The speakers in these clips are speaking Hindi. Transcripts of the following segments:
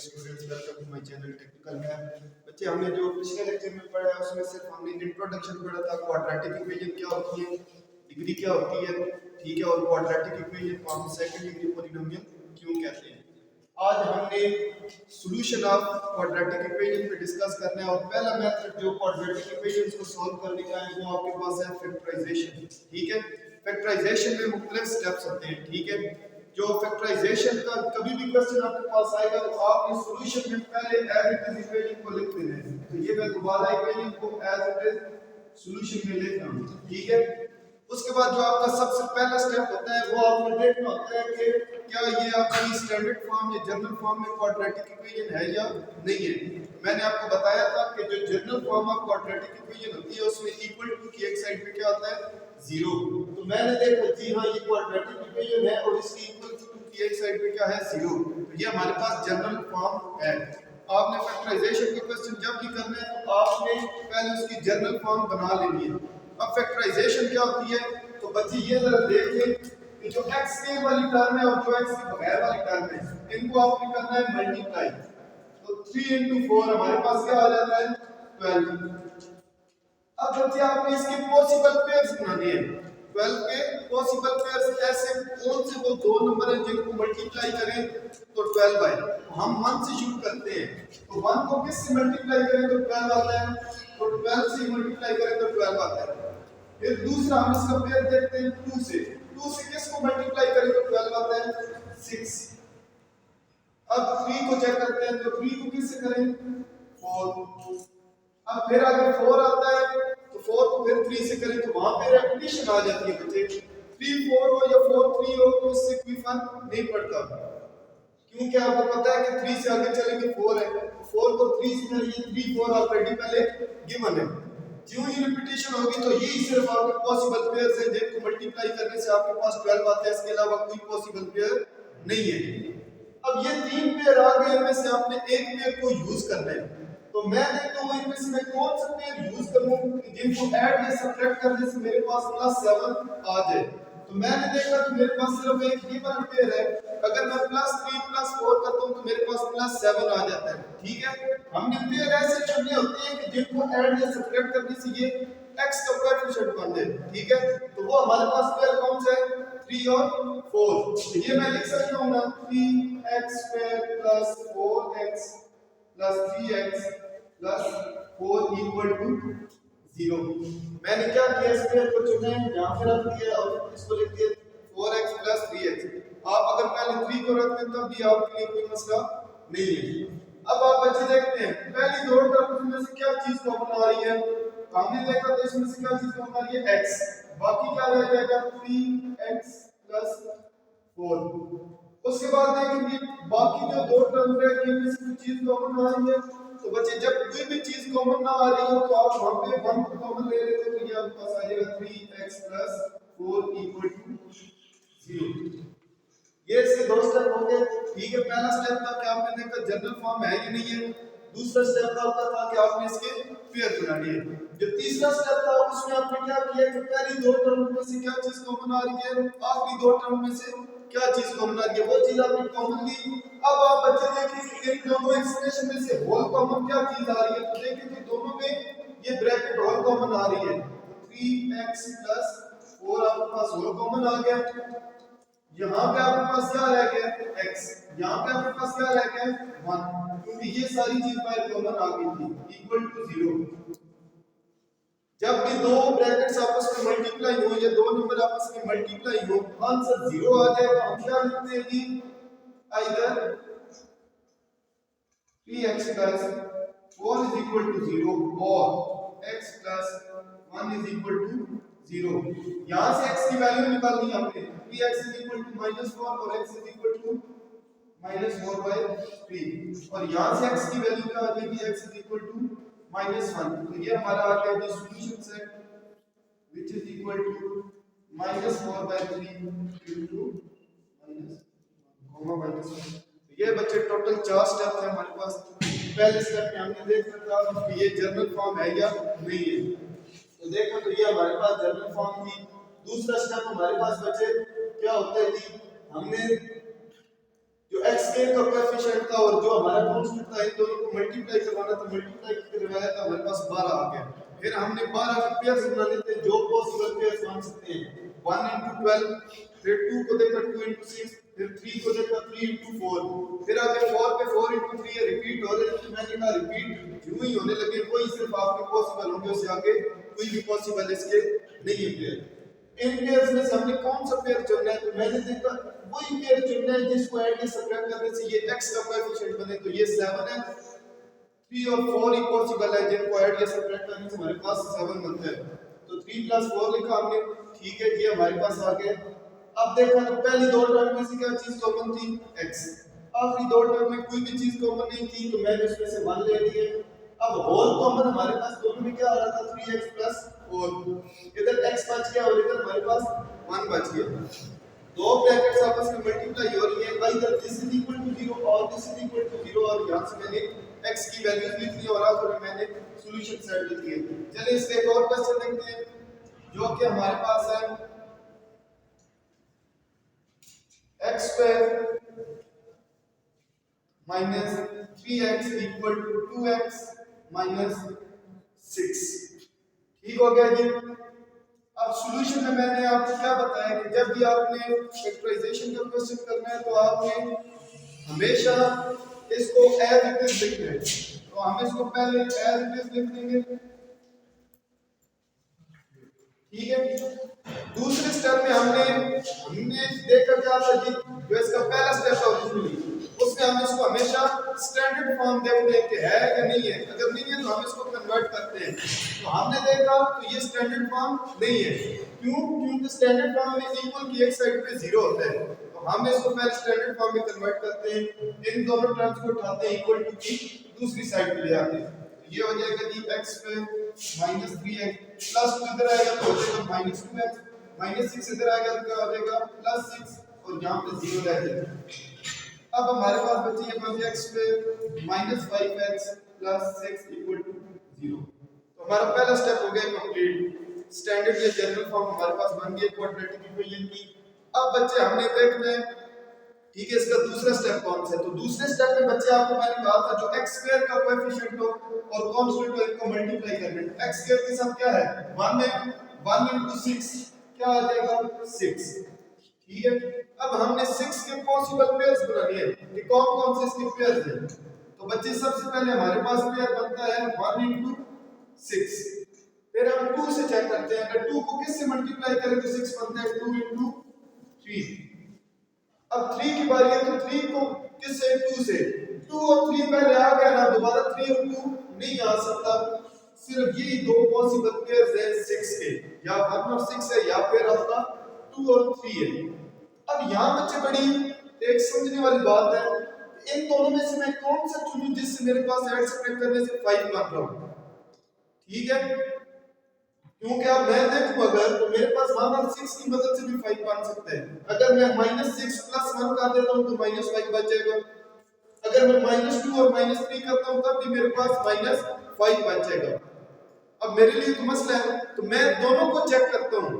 Students, welcome to my channel technical math. बच्चे, हमने जो पिछले लेक्चर में पढ़ा है उसमें सिर्फ हमने इंट्रोडक्शन पढ़ा था। क्वाड्रेटिक इक्वेशन क्या होती है, डिग्री क्या होती है, ठीक है, और क्वाड्रेटिक इक्वेशन को हम सेकंड डिग्री पॉलिनोमियल क्यों कहते हैं। आज हमने सॉल्यूशन ऑफ क्वाड्रेटिक इक्वेशन पे डिस्कस करना है और पहला मेथड जो क्वाड्रेटिक इक्वेशंस को सॉल्व करने का है वो आपके पास है फैक्टराइजेशन। ठीक है, फैक्टराइजेशन में मुख्तलिफ स्टेप्स होते हैं। ठीक है, जो फैक्टराइजेशन का कभी भी क्वेश्चन आपके पास आएगा तो आप इस सॉल्यूशन में पहले एज इट इज इक्वेशन को लिख देना है। तो ये मैं दोबारा इक्वेशन को एज इट इज सॉल्यूशन में लिख रहा हूं। ठीक है, उसके बाद जो आपका सबसे पहला स्टेप होता है वो आपको देखना होता है कि क्या ये आपकी स्टैंडर्ड फॉर्म या जनरल फॉर्म में क्वाड्रेटिक इक्वेशन है या नहीं है। मैंने आपको बताया था कि जो general form of quadratic equation होती है उसमें इक्वल टू की एक साइड पे क्या होता है, जीरो। तो मैंने देखा जी हाँ, ये क्वाड्रेटिक इक्वेशन है और इसकी इक्वल टू की एक साइड पे क्या है, जीरो। तो ये हमारे पास जनरल फॉर्म है। आपने फैक्टराइजेशन का क्वेश्चन जब भी करना है तो आपने पहले उसकी जनरल फॉर्म बना लेनी है। अब फैक्टराइजेशन क्या होती है, तो बच्चे ये जरा देख लें कि जो x के वाली टर्म है और जो x के बगैर वाली टर्म है इनको आपने करना है मल्टीप्लाई। तो 3 into 4 हमारे पास क्या आ जाता है, 12। अब बच्चे आपने इसके पॉसिबल पेयर्स बनाने हैं। 12 के पॉसिबल पेयर्स ऐसे कौन से वो दो नंबर हैं जिनको मल्टीप्लाई करें तो 12 आए। तो हम 1 से शुरू करते हैं, तो 1 को किस से मल्टीप्लाई करें तो 12 आता है, तो 12 से मल्टीप्लाई करें तो 12 आता है। फिर दूसरा हम इसका पेयर देखते हैं 2 से, 2 से किसको मल्टीप्लाई करें तो 12 आता है, 6। अब 3 को चेक करते हैं, तो 3 को किससे करें, 4। अब फिर अगर 4 आता है तो 4 को फिर 3 से करें तो वहां पे रेपिटेशन आ जाती है बच्चे। 3 4 हो या 4 3 हो तो इससे कोई फर्क नहीं पड़ता, क्योंकि आपको पता है कि 3 से आगे चलेंगे 4 है, तो 4 को 3 से करेंगे, 3 4 ऑलरेडी पहले गिवन है। जो ही रिपीटेशन होगी तो यही सिर्फ आपके पॉसिबल पेयर्स हैं जिनको मल्टीप्लाई करने से आपके पास 12 आता है, इसके अलावा कोई पॉसिबल पेयर नहीं है। अब ये 3 पेयर आ गए, इनमें से आपने एक पेयर को यूज करना है। तो मैं देखता हूं इनमें से मैं कौन सा पेयर यूज करूं जिनको ऐड या सब्ट्रैक्ट करने से मेरे पास +7 आ जाए। तो मैंने देखा कि मेरे पास सिर्फ एक ही वाला पेयर है। अगर मैं +3 +4 करता हूं तो मेरे पास +7 आ जाता है। ठीक है, हमने पेयर ऐसे चुनने होते हैं कि जिनको ऐड या सब्ट्रैक्ट करने से ये x का कोएफिशिएंट बन जाए। ठीक है, तो वो हमारे पास पेयर कौन सा है, 3 और 4। तो ये मैं लिख सकता हूं ना, 3x² + 4x + 3x + 4 = 0। मैंने क्या किया, इस पेयर को चुना है, यहां पे रख दिया और इसको लिख दिया 4x + 3x। आप अगर पहले 3 को रखते तब भी आपके लिए कोई मसला नहीं है। अब आप बच्चे देखते हैं पहली दो टर्म में से क्या चीज कॉमन आ रही है। हमने देखा तो इसमें से क्या चीज कॉमन आ रही है, x। बाकी क्या रह जाएगा, 3x + 4। उसके बाद देखेंगे बाकी जो दो टर्म रह गई इनमें से कोई चीज कॉमन आ रही है। तो बच्चे जब कोई भी चीज कॉमन ना आ रही हो तो आप वहां पे 1 को कॉमन ले लेते हो, तो ये आपके पास आ जाएगा 3x + 4 = 0। ये इसके दो स्टेप हो गए। ठीक है, पहला स्टेप था कि आपने देखा जनरल फॉर्म है कि नहीं है। दूसरा स्टेप आपका था कि आपने इसके पेयर बनाने हैं। जो तीसरा स्टेप था उसमें आपने क्या किया कि पहली दो टर्म में से क्या चीज कॉमन आ रही है, आखिरी दो टर्म में से क्या चीज कॉमन आ रही है, वो चीज आपने कॉमन ली। अब आप बच्चे देखिए कि इन दोनों एक्सप्रेशन में से होल कॉमन क्या चीज आ रही है। तो देखिए कि दोनों में ये ब्रैकेट होल कॉमन आ रही है। 3x + 4 आपके पास होल कॉमन आ गया। यहाँ पे आपके पास क्या रह गया, x। यहाँ पे आपके पास क्या रह गया, 1, क्योंकि ये सारी चीज बाहर कॉमन आ गई थी, =0। जब भी दो ब्रैकेट्स आपस में मल्टीप्लाई हो या दो नंबर आपस में मल्टीप्लाई हो, आंसर 0 आ जाएगा। हम क्या लिखते हैं जी, आइदर 3x + 4 = 0 और x + 1 = 0। यहां से x की वैल्यू निकालनी है हमने, 3x = -4 और x = -4/3। और यहां से x की वैल्यू क्या आ जाएगी, x = -1। तो ये हमारा आ गया जी solution set which is equal to -4/3 into -1। ये बच्चे टोटल 4 स्टेप है हमारे पास। पहले स्टेप में हमने देखा था कि ये जनरल फॉर्म है या नहीं है, तो देखा तो ये हमारे पास जनरल फॉर्म थी। दूसरा स्टेप हमारे पास बचे क्या होता है जी, हमने जो x के का कोएफिशिएंट कोएफिशिएंट था और जो हमारा कांस्टेंट था, इन दोनों को मल्टीप्लाई करवाना था, मल्टीप्लाई करवाया था, हमारे पास 12 आ गया। फिर हमने 12 के पेयर्स बनाने थे जो पॉसिबल पेयर्स बन सकते हैं। 1 into 12, फिर 2 को देखा 2 into 6, फिर 3 को देखा 3 into 4, फिर आगे 4 पे 4 into 3 रिपीट हो रहे थे। मैंने कहा रिपीट यूं ही होने लगे, कोई सिर्फ आपके पॉसिबल होंगे, उससे आगे कोई भी पॉसिबल इसके नहीं है पेयर। इन पेयर्स में से हमने कौन सा पेयर चुनना है, तो मैंने देखा वही पेयर चुनना है जिसको ऐड या सब्ट्रैक्ट करने से ये x का कोएफिशिएंट बने। तो ये 7 है, 3 और 4 ही पॉसिबल है जिनको ऐड या सब्ट्रैक्ट करने से हमारे पास 7 बनता है। तो 3 + 4 लिखा हमने, ठीक है, ये हमारे पास आ गया। अब देखा तो पहली दो टर्म में से क्या चीज कॉमन थी, x। आखिरी दो टर्म में कोई भी चीज कॉमन नहीं थी, तो मैंने उसमें से 1 ले लिए। अब होल कॉमन हमारे पास दोनों में क्या आ रहा था, 3x + 4। इधर x बच गया और इधर हमारे पास 1 बच गया। दो ब्रैकेट्स आपस में मल्टीप्लाई हो रही है, इधर दिस इज इक्वल टू 0 और दिस इज इक्वल टू 0, और यहां से मैंने x की वैल्यूज लिख ली और आखिर में मैंने सॉल्यूशन सेट लिख दिए। चलिए इसका एक और क्वेश्चन देखते हैं जो कि हमारे पास है x² minus 3x equal to 2x minus 6। ठीक हो गया जी। अब सॉल्यूशन में मैंने आपको क्या बताया कि जब भी आपने फैक्टराइजेशन का क्वेश्चन करना है तो आपने हमेशा इसको एज इट इज लिखना है। तो हम इसको पहले एज इट इज लिख देंगे, ठीक है। दूसरे स्टेप में हमने देखा क्या था जी, जो इसका पहला स्टेप था ओरिजिनली, उसमें हम इसको हमेशा स्टैंडर्ड फॉर्म देखते हैं कि है या नहीं है। अगर नहीं है तो हम इसको कन्वर्ट करते हैं। तो हमने देखा तो ये स्टैंडर्ड फॉर्म नहीं है। क्यों? क्योंकि स्टैंडर्ड फॉर्म में इक्वल की एक साइड पे 0 होता है, तो हम इसको पहले स्टैंडर्ड फॉर्म में कन्वर्ट करते हैं। इन दोनों टर्म्स को उठाते हैं, इक्वल टू की दूसरी साइड पे ले आते हैं। ये हो जाएगा जी x² minus 3x प्लस 2 इधर आएगा तो हो जाएगा minus 2x, minus 6 इधर आएगा तो क्या हो जाएगा प्लस 6, और यहाँ पे 0 रह जाएगा। अब हमारे पास बची है बस x² minus 5x plus 6 equal to 0। तो हमारा पहला स्टेप हो गया कंप्लीट। स्टैंडर्ड या जनरल फॉर्म हमारे पास बन गई क्वाड्रेटिक इक्वेशन की। अब बच्चे हमने देखना है, ठीक है, इसका दूसरा स्टेप कौन सा है। तो दूसरे स्टेप में बच्चे आपको मैंने कहा था जो x² का कोएफिशिएंट हो और कांस्टेंट को इनको मल्टीप्लाई करना है। x² के साथ क्या है 1 है, 1 into 6 क्या आ जाएगा 6, ठीक है। अब हमने 6 के पॉसिबल पेयर्स बनाने हैं कि कौन-कौन से इसके पेयर्स हैं। तो बच्चे सबसे पहले हमारे पास पेयर बनता है 1 into 6, फिर हम 2 से चेक करते हैं। अगर 2 को किस से मल्टीप्लाई करें तो 6 बनता है 2 into 3। अब 3 की बारी है तो 3 को किससे 2 से, 2 और 3 पहले आ गया ना, दोबारा 3 और 2 नहीं आ सकता। सिर्फ यही दो पॉसिबल पेयर्स हैं 6 के, या 1 और 6 है या फिर आपका 2 और 3 है। अब यहाँ बच्चे बड़ी एक समझने वाली बात है, इन दोनों में से मैं कौन सा चुनूं जिससे मेरे पास ऐड सब्ट्रैक्ट करने से 5 बन रहा हूं, ठीक है। क्योंकि अब मैं देखूं अगर तो मेरे पास 1 और 6 की मदद से भी 5 बन सकते हैं। अगर मैं -6 + 1 कर देता हूं तो -5 बच जाएगा। अगर मैं -2 और -3 करता हूं तब भी मेरे पास -5 बच जाएगा। अब मेरे लिए तो मसला है, तो मैं दोनों को चेक करता हूं,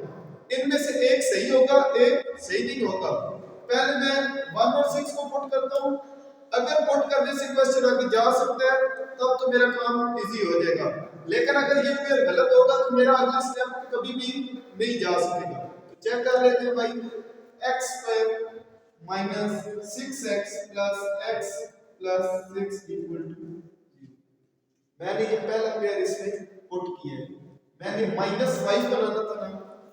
इनमें से एक सही होगा एक सही नहीं होगा। पहले मैं 1 और 6 को पुट करता हूं, अगर पुट करने से क्वेश्चन आगे जा सकता है तब तो मेरा काम इजी हो जाएगा। लेकिन अगर ये पेयर गलत होगा तो मेरा अगला स्टेप कभी भी नहीं जा सकेगा। तो चेक कर लेते हैं भाई, x² minus 6x plus x plus 6 equal to 0। मैंने ये पहला पेयर इसमें पुट किया है। मैंने -5 बनाना था ना,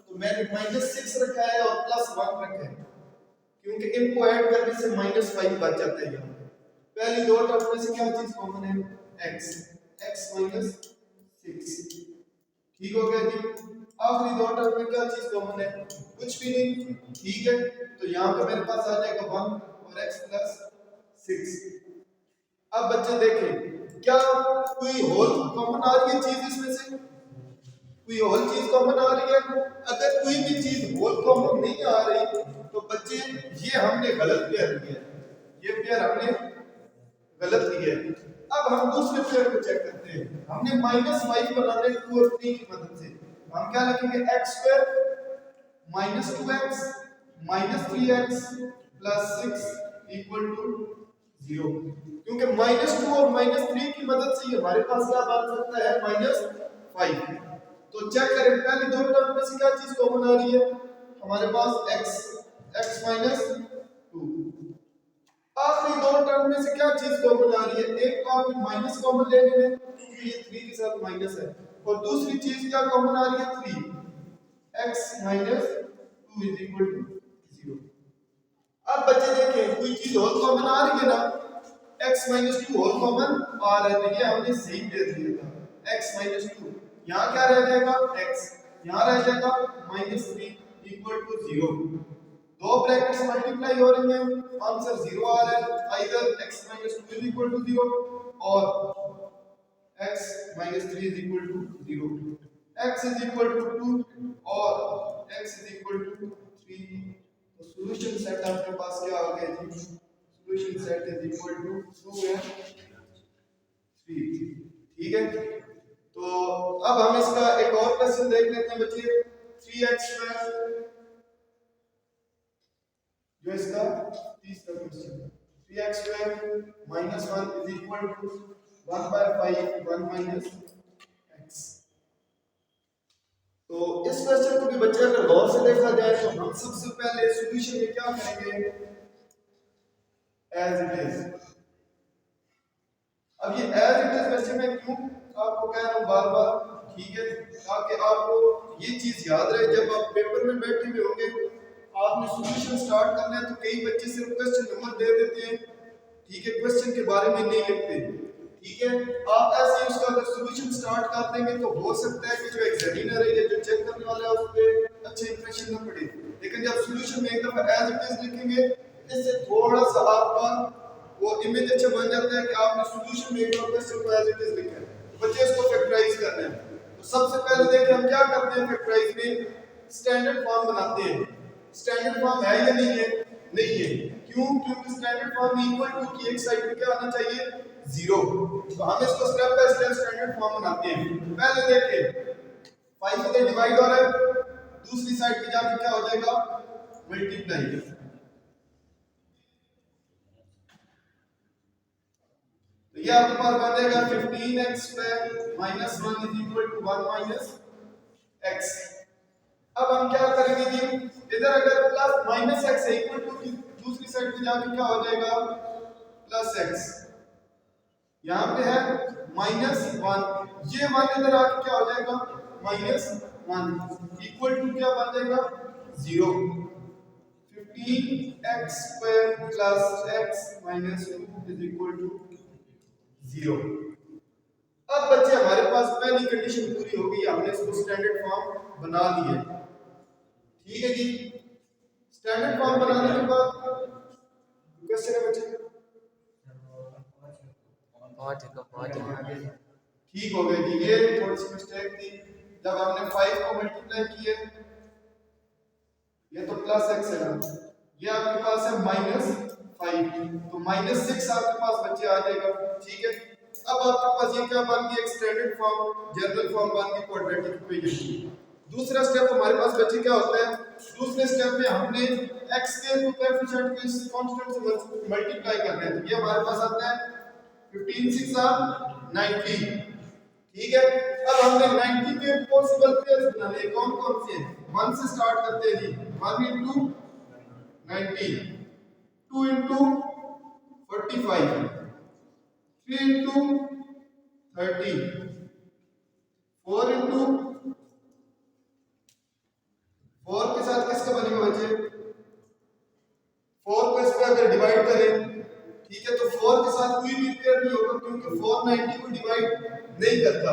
तो मैंने -6 रखा है और +1 रखा है, क्योंकि इनको ऐड करने से -5 बच जाता है। यहाँ पहली दो टर्म में से क्या चीज कॉमन है, x minus 6, ठीक हो गया जी। आखिरी दो टर्म में क्या चीज कॉमन है, कुछ भी नहीं, ठीक है। तो यहाँ पे मेरे पास आ जाएगा 1 और x plus 6। अब बच्चे देखें क्या कोई होल कॉमन आ रही है चीज इसमें से, कोई होल चीज कॉमन आ रही है। अगर कोई भी चीज होल कॉमन नहीं आ रही तो बच्चे ये हमने गलत पेयर लिया है, ये पेयर हमने गलत लिया है। अब हम दूसरे पेयर को चेक करते हैं। हमने -5 बनाने 2 और 3 की मदद से हम क्या लिखेंगे, x² -2x -3x plus 6 equal to 0, क्योंकि -2 और -3 की मदद से हमारे पास क्या बन सकता है -5। तो चेक करें पहली दो टर्म में से क्या चीज कॉमन आ रही है, हमारे पास x -2। आखिरी दो टर्म में से क्या चीज कॉमन आ रही है, एक तो आपने माइनस कॉमन ले लेना क्योंकि ये 3 के साथ माइनस है, और दूसरी चीज क्या कॉमन आ रही है 3, x -2 इज इक्वल टू 0। अब बच्चे देखें कोई चीज और कॉमन आ रही है ना, x -2 और कॉमन आ रहा है, तो ये हमने सही दे दिया था x -2, यहाँ क्या रह जाएगा x, यहाँ रह जाएगा -3 इक्वल टू 0। दो ब्रैकेट्स मल्टीप्लाई हो रही हैं, आंसर 0 आ रहा है, either x -2 is equal to 0 और x -3 is equal to 0, x is equal to 2 और x इज इक्वल टू 3। तो सॉल्यूशन सेट आपके पास क्या आ गया जी, solution set is equal to 2 and 3। ठीक है, तो अब हम इसका एक और क्वेश्चन देख लेते हैं बच्चे, 3x² जो इसका तीसरा क्वेश्चन है, 3x² -1 is equal to 1/5 1 - x। तो इस क्वेश्चन को भी बच्चे अगर गौर से देखा जाए तो हम सबसे पहले सॉल्यूशन में क्या करेंगे, एज इट इज। अब ये एज इट इज बच्चे मैं क्यों आपको कह रहा हूं बार बार, ठीक है, ताकि आपको ये चीज याद रहे जब आप पेपर में बैठे हुए होंगे, आपने सॉल्यूशन स्टार्ट करना है तो कई बच्चे सिर्फ क्वेश्चन नंबर दे देते हैं, ठीक है, क्वेश्चन के बारे में नहीं लिखते, ठीक है। आप ऐसे ही उसका अगर सॉल्यूशन स्टार्ट कर देंगे तो हो सकता है कि जो एग्जामिनर है या जो चेक करने वाला है उस पे अच्छे इंप्रेशन ना पड़े, लेकिन जब सॉल्यूशन में एक दफा एज इट इज लिखेंगे इससे थोड़ा सा आपका वो इमेज अच्छा बन जाता है कि आपने सॉल्यूशन में एक क्वेश्चन को एज इट इज लिखा है, बच्चे इसको फैक्टराइज करना है। तो सबसे पहले देखिए हम क्या करते हैं, फैक्टराइज में स्टैंडर्ड फॉर्म बनाते हैं। स्टैंडर्ड फॉर्म है या नहीं है, नहीं है, क्यों, क्योंकि स्टैंडर्ड फॉर्म में इक्वल टू की एक साइड पे क्या आना चाहिए 0, तो हम इसको step by step standard form बनाते हैं। पहले देखिए 5 से डिवाइड हो रहा है, दूसरी साइड पे जाके क्या हो जाएगा मल्टीप्लाई, तो ये आपके पास बन जाएगा 15x² -1 is equal to 1 - x। अब हम क्या करेंगे जी, इधर अगर प्लस -x है इक्वल टू की दूसरी साइड पे जाके क्या हो जाएगा +x, यहाँ पे है -1, ये 1 इधर आके क्या हो जाएगा -1 इक्वल टू क्या बन जाएगा 0। 15x² + x -2 is equal to 0। अब बच्चे हमारे पास पहली कंडीशन पूरी हो गई, हमने इसको स्टैंडर्ड फॉर्म बना लिया, ठीक है जी। स्टैंडर्ड फॉर्म बनाने के बाद क्वेश्चन है बच्चे ठीक हो गया जी, ये थोड़ी सी मिस्टेक थी, जब हमने 5 को मल्टीप्लाई किए, ये तो +x है ना, ये आपके पास है -5, तो -6 आपके पास बच्चे आ जाएगा, ठीक है। अब आपके पास ये क्या बन गया, एक स्टैंडर्ड फॉर्म जनरल फॉर्म बन गई क्वाड्रेटिक इक्वेशन की। दूसरा स्टेप हमारे पास बच्चे क्या होता है, दूसरे स्टेप में हमने x के कोएफिशिएंट को इस कांस्टेंट से मल्टीप्लाई करना है, तो ये हमारे पास आता है 15 6 90, ठीक है। अब हमने 90 के पॉसिबल पेयर्स बनाने हैं, कौन कौन से हैं, 1 से स्टार्ट करते हैं जी, 1 * 90, 2 * 45, 3 * 30, 4 * 4 के साथ किसका बनेगा बच्चे, 4 को इस पे अगर डिवाइड करें, ठीक है, तो 4 के साथ कोई भी पेयर नहीं होगा क्योंकि 4 90 को डिवाइड नहीं करता।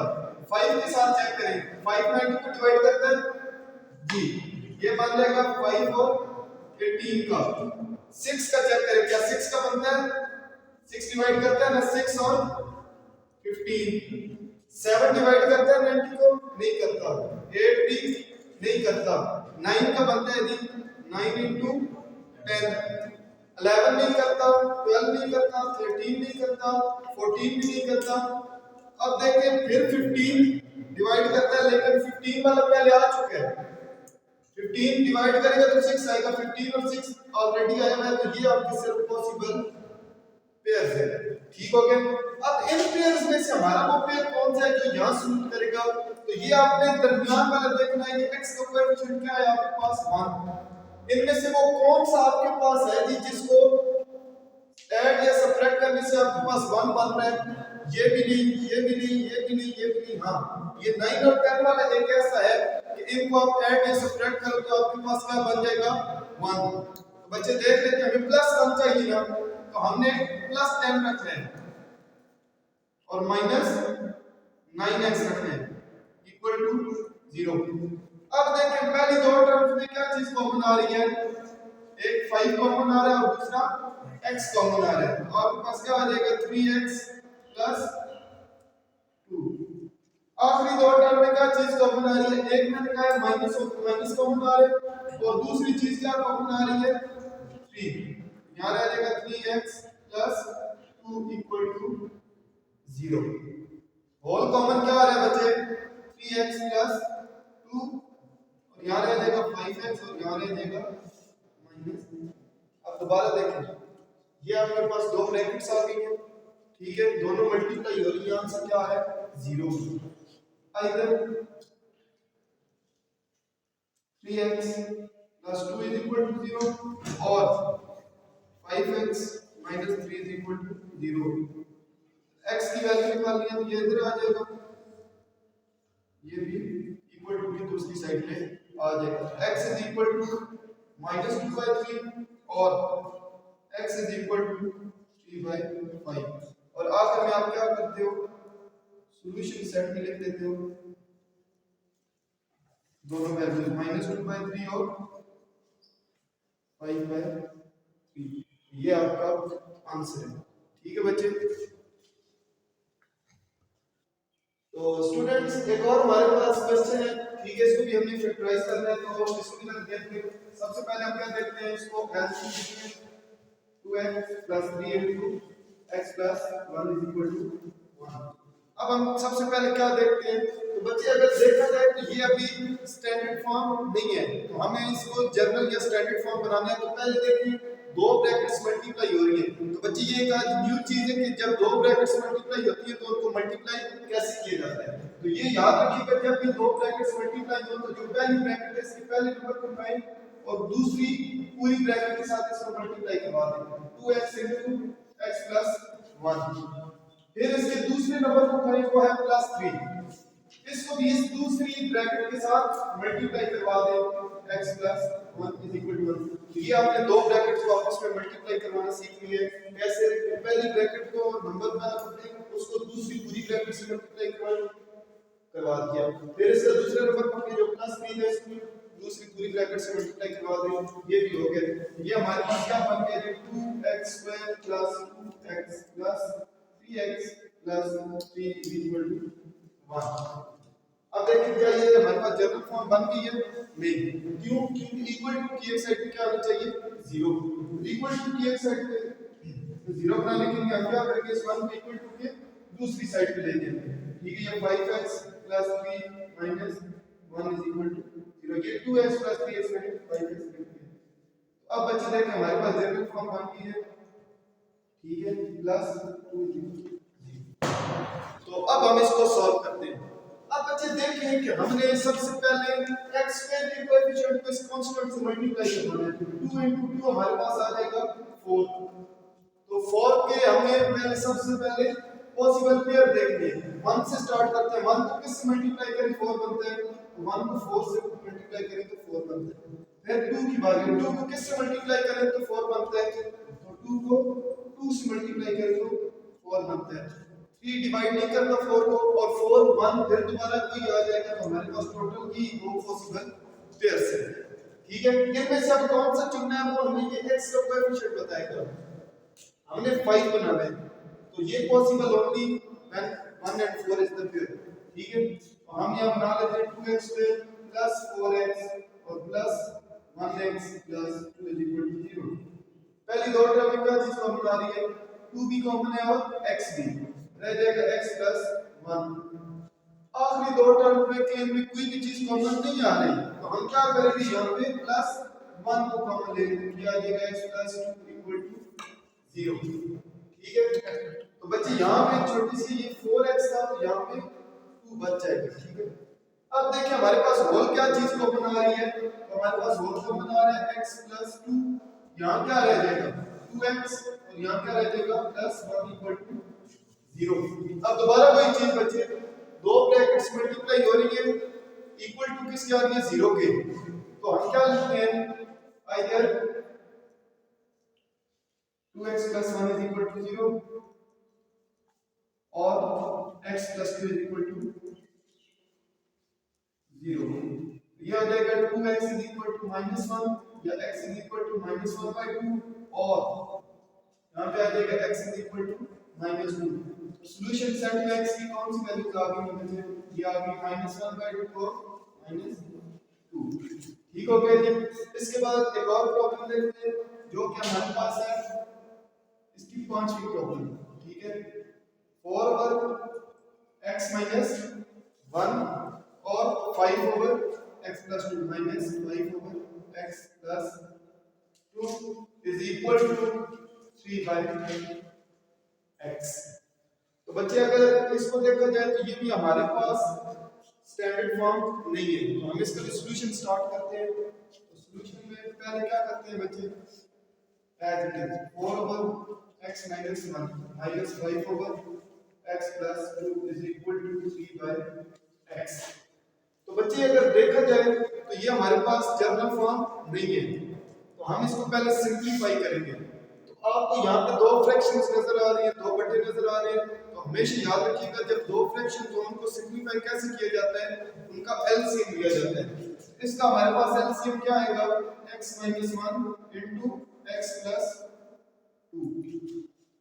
5 के साथ चेक करें, 5 90 को डिवाइड करता है जी, ये बन जाएगा 5 और 18 का। 6 का चेक करें, क्या 6 का बनता है, 6 डिवाइड करता है ना 6 और 15, 7 डिवाइड करता है 90 को, नहीं करता, 8 भी नहीं करता, 9 का बनता है जी 9 * 10, 11 नहीं करता, 12 नहीं करता, 13 नहीं करता, 14 भी नहीं करता। अब देखें फिर 15 डिवाइड करता है, लेकिन 15 वाला पहले आ चुका है, 15 डिवाइड करेगा तो 6 आएगा, 15 और 6 ऑलरेडी आया हुआ है, तो ये आपके सिर्फ पॉसिबल पेयर है। ठीक हो गया। अब इन पेयर्स में से हमारा वो पेयर कौन सा है जो यहाँ सूट करेगा? तो ये आपने दरमियान वाला देखना है, ये x का कोएफिशिएंट क्या है आपके पास 1। इनमें से वो कौन सा आपके पास है जी जिसको ऐड या सबट्रैक्ट करने से आपके पास 1 बन रहा है? ये भी नहीं, ये भी नहीं, ये भी नहीं, ये भी नहीं। हाँ, ये 9 और 10 वाला एक ऐसा है कि इनको आप ऐड या सबट्रैक्ट करो तो आपके पास क्या बन जाएगा? 1। तो बच्चे देख लेते हैं, हमें प्लस 1 चाहिए ना, तो हमने प्लस 10 रखना है और माइनस 9x रखना है इक्वल टू 0। अब देखें पहली दो टर्म्स में क्या चीज कॉमन आ रही है? एक 5 कॉमन आ रहा है और दूसरा x कॉमन आ रहा है। तो आपके पास क्या आ जाएगा? 3x plus 2। आखिरी दो टर्म में क्या चीज कॉमन आ रही है? एक में लिखा है माइनस और माइनस कॉमन आ रहे हैं और दूसरी चीज क्या कॉमन आ रही है? 3। यहाँ रह जाएगा 3x plus 2 equal to 0। Whole common क्या आ रहा है बच्चे? 3x प्लस 2 और यहाँ रह जाएगा 5x और यहाँ रह जाएगा माइनस। अब दोबारा देखें, ये आपके पास दो ब्रैकेट्स आ गई हैं, ठीक है, दोनों मल्टीप्लाई हो रही है, आंसर क्या है? 0। Either 3x plus 2 is equal to 0 और 5x minus 3 is equal to 0। x की वैल्यू निकालनी है तो ये इधर आ जाएगा, ये भी इक्वल टू की दूसरी साइड पे आ जाएगा। x is equal to minus 2 by 3 और x is equal to 3 by 5। और आखिर में आप क्या करते हो? सॉल्यूशन सेट में लिख देते हो दोनों वैल्यूज माइनस 2 by 3 और 5 by 3। ये आपका आंसर है। ठीक है बच्चे। तो स्टूडेंट्स एक और हमारे पास क्वेश्चन है, ठीक है, इसको भी हमने फैक्टराइज करना है तो इसको भी हम देखते हैं। सबसे पहले हम क्या देखते हैं? इसको LCM 2x plus 3 into x plus 1 is equal to 1। अब हम सबसे पहले क्या देखते हैं? तो बच्चे अगर देखा जाए तो ये अभी स्टैंडर्ड फॉर्म नहीं है, तो हमें इसको जर्नल या स्टैंडर्ड फॉर्म बनाना है। तो पहले देखिए दो ब्रैकेट्स मल्टीप्लाई हो रही है, तो बच्चे ये एक आज न्यू चीज है कि जब दो ब्रैकेट्स मल्टीप्लाई होती है तो उनको मल्टीप्लाई कैसे किया जाता है। तो ये याद रखिएगा, जब भी दो ब्रैकेट्स मल्टीप्लाई हो तो जो पहली ब्रैकेट है इसके पहले नंबर को उठाएं और दूसरी पूरी ब्रैकेट के साथ इसको मल्टीप्लाई करवा दें, 2x into x plus 1। फिर इसके दूसरे नंबर को उठाएं, वो है प्लस 3, इसको भी इस दूसरी ब्रैकेट के साथ मल्टीप्लाई करवा दें, x plus 1 is equal to 1। तो ये आपने दो ब्रैकेट्स को आपस में मल्टीप्लाई करवाना सीख लिया है। कैसे? पहली ब्रैकेट को नंबर पहला पढ़ें, उसको दूसरी पूरी ब्रैकेट से मल्टीप्लाई करवा दिया, फिर इसका दूसरा नंबर पढ़ें जो प्लस 3 है इसको दूसरी पूरी ब्रैकेट से मल्टीप्लाई करवा दें, ये भी हो गया। ये हमारे पास क्या बन गया? 2x square plus 2x plus 3x plus 3 is equal to 1। अब देखिए क्या ये हमारे पास जनरल फॉर्म बन गई है? नहीं। क्यों? क्योंकि इक्वल टू की एक साइड पे क्या होना चाहिए? 0। इक्वल टू की एक साइड पे 0 बनाने के लिए हम क्या करेंगे? इस 1 को इक्वल टू के दूसरी साइड पे ले जाएंगे, ठीक है। ये 5x plus 3 minus 1 is equal to 0। ये 2x plus 3x minus 5x। अब बच्चे देखें हमारे पास जनरल फॉर्म बन गई है, ठीक है, प्लस 2 is equal to 0। तो अब हम इसको सॉल्व करते हैं। अब बच्चे देखें कि हमने सबसे पहले x स्क्वायर के कोएफिशिएंट को इस कांस्टेंट से मल्टीप्लाई करना है, 2 into 2 हमारे पास आ जाएगा 4। तो 4 के हमने पहले सबसे पहले पॉसिबल पेयर देखने हैं। 1 से स्टार्ट करते हैं, 1 को किससे मल्टीप्लाई करें 4 बनता है, तो 1 को 4 से मल्टीप्लाई करें तो 4 बनता है। फिर 2 की बारी, 2 को किससे मल्टीप्लाई करें तो 4 बनता है, तो 2 को 2 से मल्टीप्लाई करें तो 4 बनता है। 3 डिवाइड नहीं करता 4 को और 4 1 फिर दोबारा कोई आ जाएगा, तो हमारे पास टोटल की दो पॉसिबल पेयर्स है, ठीक है। इनमें से अब कौन सा चुनना है वो हमें ये x का कोएफिशिएंट बताएगा। हमने 5 बनाना है, तो ये possible only when 1 and 4 is the pair, ठीक है। तो हम यहां बना लेते हैं 2x स्क्वायर प्लस 4x और प्लस 1x plus 2 is equal to 0। पहली दो टर्म में क्या चीज कॉमन आ रही है? 2 भी कॉमन है और x भी, रह जाएगा x plus 1। आखिरी दो टर्म में के में कोई भी चीज कॉमन नहीं आ रही, तो हम क्या करेंगे? यहाँ पे प्लस 1 को कॉमन ले लेंगे, क्या आ जाएगा? x plus 2 equal to 0। ठीक है। तो बच्चे यहाँ पे छोटी सी ये 4x था तो यहाँ पे 2 बच जाएगा, ठीक है। अब देखिए हमारे पास होल क्या चीज को बना रही है, तो हमारे पास होल को बना रहा है x + 2, यहाँ क्या रह जाएगा 2x और यहाँ क्या रह जाएगा +1 = 0। अब दोबारा वही चीज बच्चे, दो ब्रैकेट्स मल्टीप्लाई हो रही है, इक्वल टू किसके आ रही है 0 के, तो हम क्या लिखते हैं आइदर 2x + 1 = 0 और x + 2 = 0। ये आ जाएगा 2x = -1 या x = -1/2 और यहाँ पे आ जाएगा x = -2। सॉल्यूशन सेट में x की कौन सी वैल्यूज आ गई मुझे, ये आ गई -1/2 और -2। ठीक हो गया जी। इसके बाद एक और प्रॉब्लम देखते हैं जो कि हमारे पास है, इसकी पांचवी प्रॉब्लम, ठीक है। 4/x - 1 और 5/x + 2 -5/x + 2 = 3/x। तो बच्चे अगर इसको देखा जाए तो ये भी हमारे पास स्टैंडर्ड फॉर्म नहीं है, तो हम इसका सॉल्यूशन स्टार्ट करते हैं। तो सॉल्यूशन में पहले क्या करते हैं बच्चे, as it is 4/x - 1 - 5/x + 2 = 3/x। तो बच्चे अगर देखा जाए तो ये हमारे पास जनरल फॉर्म नहीं है, तो हम इसको पहले सिंपलीफाई करेंगे। तो आपको यहाँ पे दो फ्रैक्शंस नजर आ रही हैं, दो बटे नजर आ रहे हैं, तो हमेशा याद रखिएगा जब दो फ्रैक्शन हो उनको सिंपलीफाई कैसे किया जाता है, उनका एलसीएम लिया जाता है। इसका हमारे पास एलसीएम क्या आएगा, x - 1 * x + 2,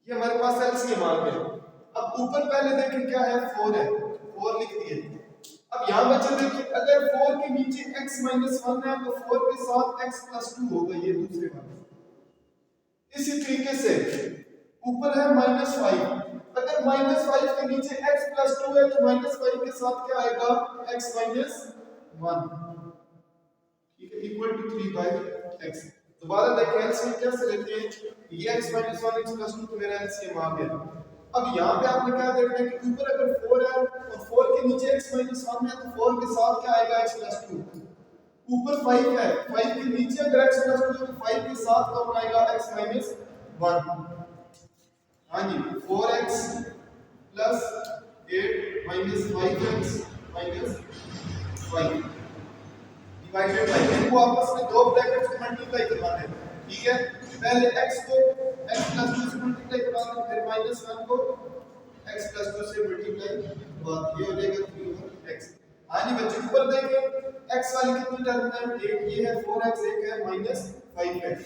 ये हमारे पास एलसीएम आ गया। अब ऊपर पहले देखें क्या है, 4 है, 4 लिख दिए। अब यहाँ बच्चे देखिए अगर 4 के नीचे x - 1 है तो 4 के साथ x + 2 होगा, ये दूसरे वाले। इसी तरीके से ऊपर है -5, अगर -5 के नीचे x + 2 है तो -5 के साथ क्या आएगा x - 1, ठीक है, = 3/x। दोबारा देखें एलसीएम कैसे लेते हैं, ये x - 1 x + 2 तो मेरा एलसीएम आ गया। अब यहाँ पे आपने क्या देखना है कि ऊपर अगर 4 है और 4 के नीचे x - 1 है तो 4 के साथ क्या आएगा x + 2। ऊपर 5 है, 5 के नीचे अगर x + 2 है तो 5 के साथ कौन आएगा x - 1। हाँ जी, 4x + 8 - 5x - 5 डिवाइडेड बाय, इनको आपस में दो ब्रैकेट्स को मल्टीप्लाई करवाना है, ठीक है। पहले x को x + 2 से मल्टीप्लाई करवाना, फिर -1 को x + 2 से मल्टीप्लाई करवा, ये हो जाएगा 3/x। हाँ जी बच्चे ऊपर देखें x वाली कितनी टर्म है, एक ये है 4x, एक है -5x।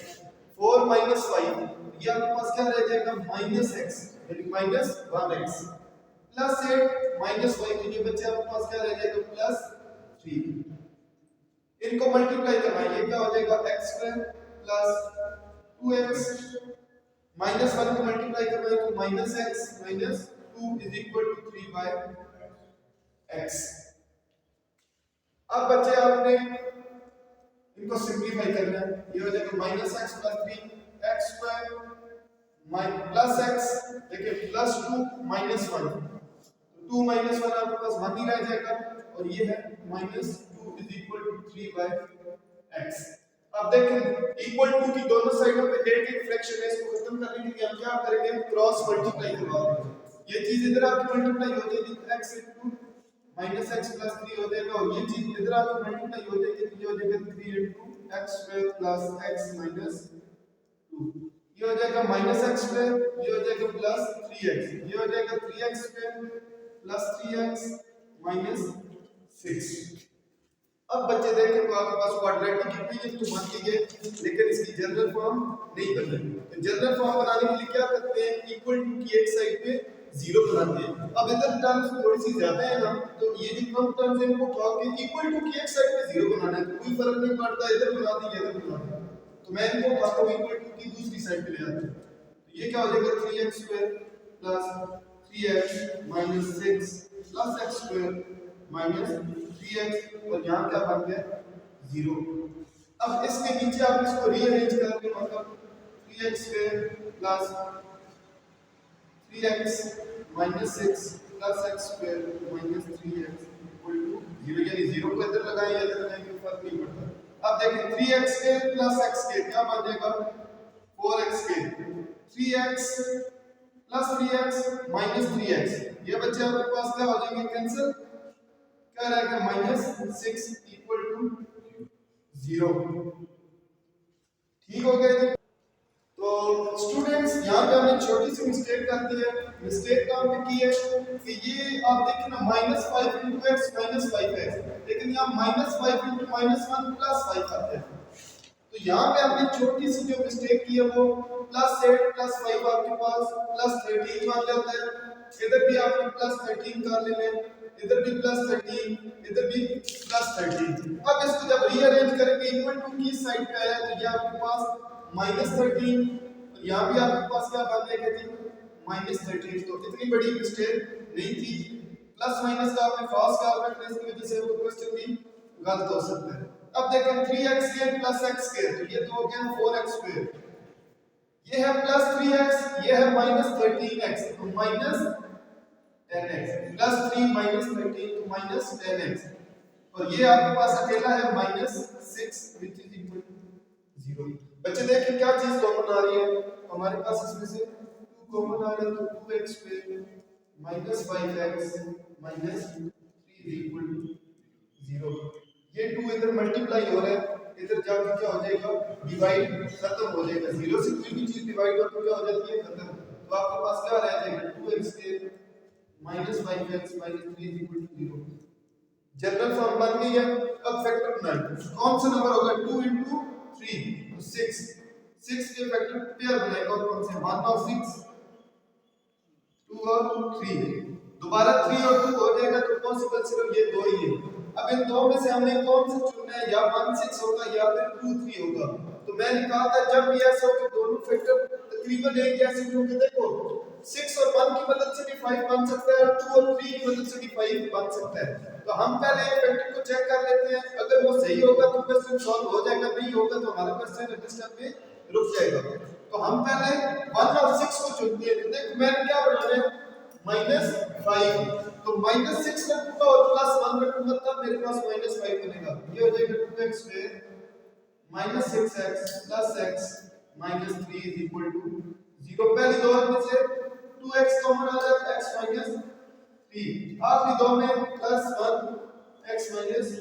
4 - 5, ये आपके पास क्या रह जाएगा -x यानी -1x + 8 - 5, तो ये बच्चे आपके पास क्या रह जाएगा +3। इनको मल्टीप्लाई करवाइए, क्या हो जाएगा x² + 2x -1 को मल्टीप्लाई करवाइए तो -x - 2 = 3/x। अब बच्चे आपने इनको सिंपलीफाई करना है, ये हो जाएगा -x + 3 x² +x, देखिए +2 - 1, तो 2 - 1 आपके पास 1 ही रह जाएगा और ये है -2 = 3/x। अब देखें इक्वल टू की दोनों साइडों पे एक फ्रैक्शन है, इसको खत्म करने के लिए हम क्या करेंगे, क्रॉस मल्टीप्लाई करवा देंगे। ये चीज इधर आपकी मल्टीप्लाई हो जाएगी तो x -x + 3 हो जाएगा और ये चीज इधर आपकी मल्टीप्लाई हो जाएगी तो ये हो जाएगा 3 x² + x - 2, ये हो जाएगा -x², ये हो जाएगा +3x, ये हो जाएगा 3x² + 3x - 6। अब बच्चे देखें तो आपके पास क्वाड्रेटिक इक्वेशन तो बन गई है, लेकिन इसकी जनरल फॉर्म नहीं बनी। तो जनरल फॉर्म बनाने के लिए क्या करते हैं, इक्वल टू की एक साइड पे 0 बनाते हैं। अब इधर टर्म्स थोड़ी सी ज्यादा है ना, तो ये जो कम टर्म्स है इनको उठा के इक्वल टू की एक साइड पे 0 बनाना है, तो कोई फर्क नहीं पड़ता इधर बना दी इधर बना दी। तो मैं इनको उठाता हूं इक्वल टू की दूसरी साइड पे ले आता हूं, तो ये क्या हो जाएगा 3x² + 3x - 6 + x² - 3x और यहाँ क्या बन गया 0। अब इसके नीचे आप इसको रीअरेंज करके मतलब 3x² + 3x minus 6 plus x square minus 3x equal to 0, यानी 0 को इधर लगाएं या इधर लगाएं कोई फर्क नहीं पड़ता। अब देखिए 3x square plus x square क्या बन जाएगा 4x square, 3x plus 3x minus 3x, ये बच्चे आपके पास क्या हो जाएंगे कैंसिल, क्या रहेगा माइनस 6 इक्वल टू 0। ठीक हो गया जी। तो स्टूडेंट्स यहाँ पे हमने छोटी सी मिस्टेक कर दी है। मिस्टेक कहाँ पे की है कि ये आप देखिए ना -5 इंटू एक्स माइनस 5x, लेकिन यहाँ -5 इंटू -1 प्लस 5 आते हैं। तो यहाँ पे हमने छोटी सी जो मिस्टेक की है वो +8 + 5 आपके पास +13 मान लेते हैं। इधर भी आपने +13 कर लेना है, इधर भी +13, इधर भी +13। अब इसको जब रीअरेंज करेंगे इक्वल टू की साइड पे आया तो ये आपके पास -13, यहाँ भी आपके पास क्या बन जाएगा जी -13। तो इतनी बड़ी मिस्टेक नहीं थी, प्लस माइनस का आपने फास्ट कर रखना, इसकी वजह से वो क्वेश्चन भी गलत हो सकता है। अब देखें 3x square plus x square, तो ये तो हो गया 4x स्क्वायर, ये है प्लस 3x, ये है माइनस 13x, तो माइनस 10x, प्लस 3 माइनस 13 तो माइनस 10x, और ये आपके पास अकेला है minus 6 which is equal to 0। बच्चे देखिए क्या चीज कॉमन आ रही है, हमारे पास इसमें से 2 कॉमन आ रहा है, तो 2x square minus 5x minus 3 equal to 0। ये 2 इधर मल्टीप्लाई हो रहा है, इधर जाके क्या हो जाएगा डिवाइड खत्म हो जाएगा, 0 से कोई भी चीज डिवाइड होकर क्या हो जाती है खत्म। तो आपके पास क्या रह जाएगा 2x square minus 5x minus 3 equal to 0। General form बन गई है। अब फैक्टर बनाएं, कौन सा नंबर होगा 2 into 3 तो 6, 6 के फैक्टर पेयर बनाएगा, कौन से 1 और 6, 2 और 3, दोबारा 3 और 2 हो जाएगा, तो पॉसिबल सिर्फ ये दो ही है। अब इन दो में से हमने कौन सा चुनना है, या 1 6 होगा या फिर 2 3 होगा। तो मैंने कहा था जब भी ऐसा हो कि दोनों फैक्टर तकरीबन एक जैसे होंगे, देखो 6 और 1 की मदद से भी 5 बन सकता है और 2 और 3 की मदद से भी 5 बन सकता है। तो हम पहले एक फैक्टर को चेक कर लेते हैं, अगर वो सही होगा तो क्वेश्चन सॉल्व हो जाएगा, नहीं होगा तो हमारा क्वेश्चन रजिस्टर में रुक जाएगा। तो हम पहले 1 और 6 को चुनते हैं। तो देखो मैंने क्या बनाना है -5, तो -6 रखूंगा और +1 रखूंगा, तब मेरे पास -5 बनेगा। ये हो जाएगा 2x square -6x + x -3 is equal to 0। पहली दो में से 2x कॉमन आ जाएगा, x -3, आखिरी दो में +1 x -3।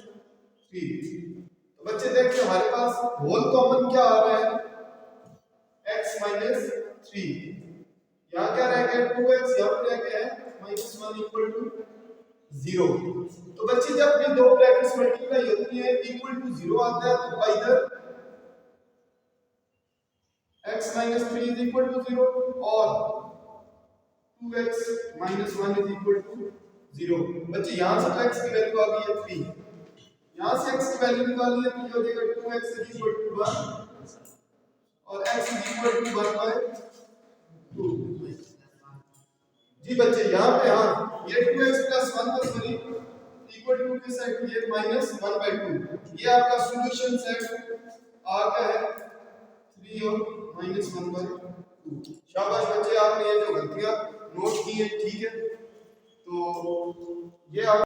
तो बच्चे देखिए हमारे पास होल कॉमन क्या आ रहा है x -3, यहाँ क्या रह गया 2x, यहाँ पे रह गया है -1 इक्वल टू 0। तो बच्चे जब भी दो ब्रैकेट्स मल्टीप्लाई होती है इक्वल टू 0 आता है, तो इधर x -3 इज इक्वल टू 0 और 2x -1 इज इक्वल टू 0। बच्चे यहाँ से तो x की वैल्यू आ गई है 3, यहाँ से x की वैल्यू निकाली है, तो ये हो जाएगा 2x इज इक्वल टू 1 और x इज इक्वल टू 1/2। जी बच्चे यहाँ पे हाँ ये 2x + 1 पर सॉरी इक्वल टू के साइड ये -1/2, ये आपका सॉल्यूशन सेट आ गया है 3 और -1/2। शाबाश बच्चे, आपने ये जो गलतियां नोट की है ठीक है। तो ये आप